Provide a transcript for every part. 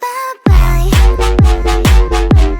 Bye bye.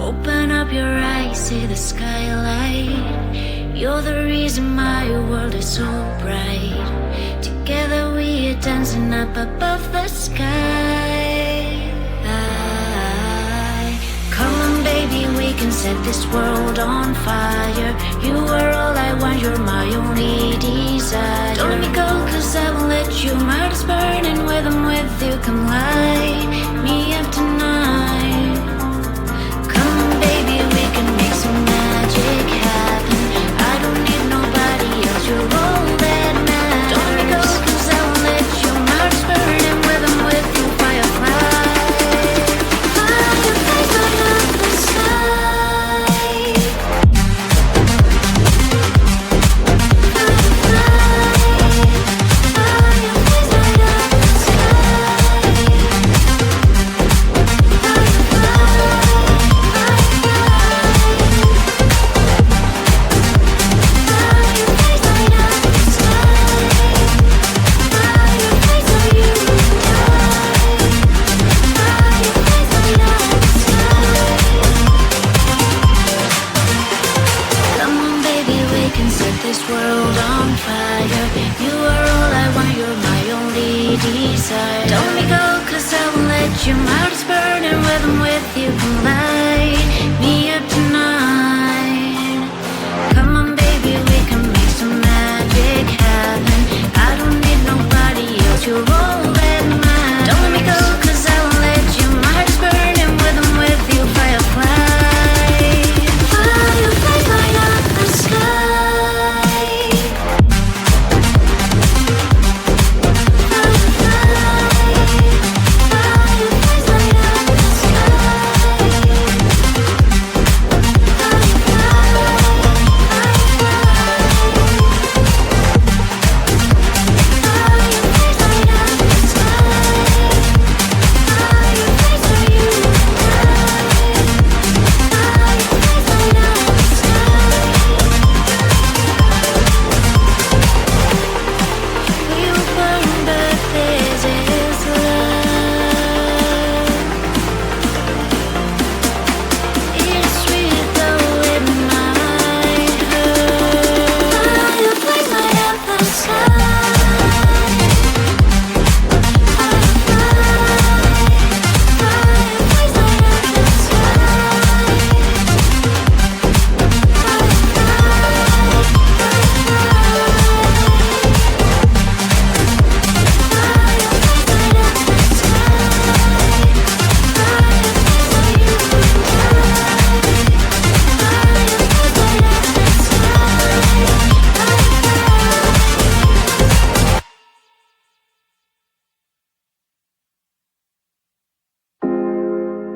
Open up your eyes, see the skylight. You're the reason my world is so bright. Together we are dancing up above the sky. Come on baby, we can set this world on fire. You are all I want, you're my only desire. Don't let me go, cause I won't let you. My heart is burning with I'm with you. Come light me up tonight. Come on baby, we can make some magic happen. I don't need nobody else, you're all that matters. Don't let me go, cause I won't let you. My heart is burning with I'm with you. Firefly, fireflies light up the sky. Fireflies light up the this world on fire. You are all I want, you're my only desire. Don't let me go, cause I won't let you. My heart is burning when I'm with you. Come light me up tonight. Come on baby, we can make some magic happen. I don't need nobody else, you're all that matters. Don't let me go, cause I won't let you. My heart is burning when I'm with you. Firefly, fireflies light up the sky.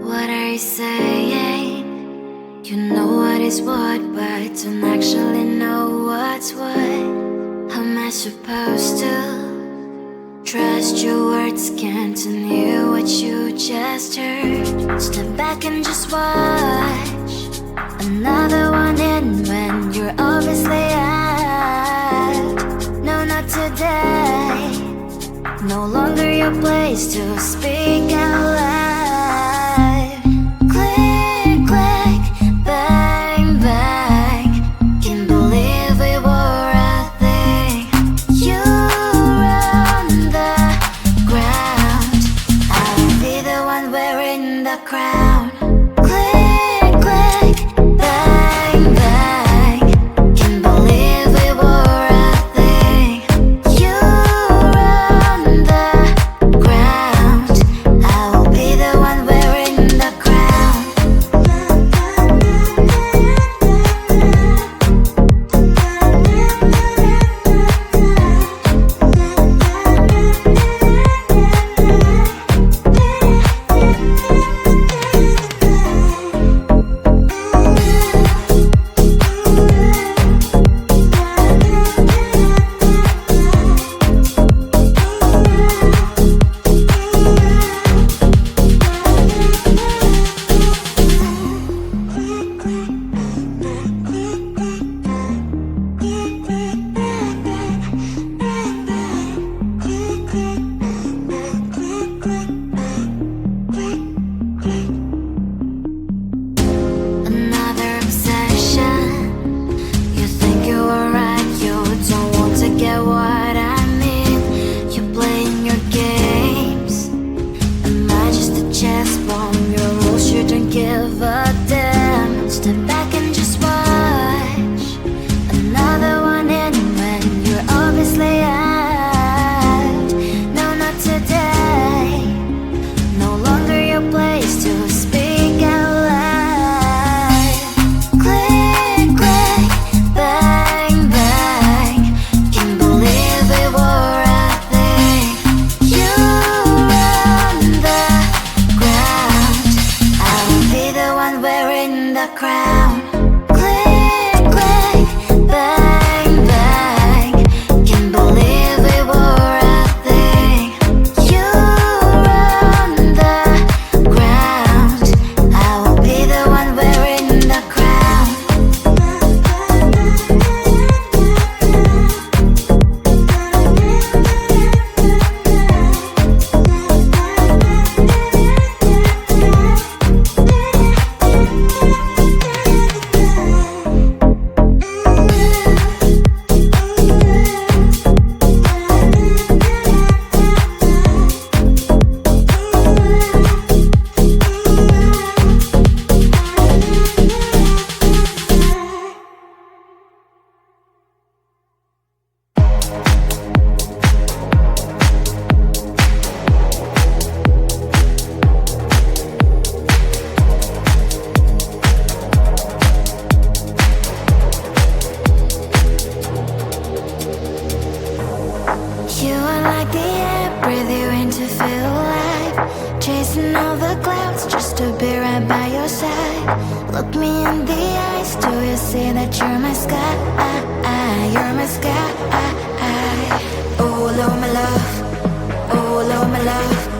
What are you saying? You know what is what, but don't actually know what's what. How am I supposed to trust your words? Can't hear what you just heard. Step back and just watch another one in when you're obviously out. No, not today. No longer your place to speak out loud. Click, click, bang, bang. Can't believe we were a thing. You're on the ground. I will be the one wearing the crown. Click, click, bang, bang. Can't believe we were a thing. You're on the ground. I will be the the crown. Click, click, bang, bang. Can't believe we were a thing. You run the ground. I will be the one wearing the crown. You are like the air, breathe you in to feel alive. Chasing all the clouds just to be right by your side. Look me in the eyes, do you see that you're my sky? You're my sky. Oh, Lord, my love. Oh, Lord, my love.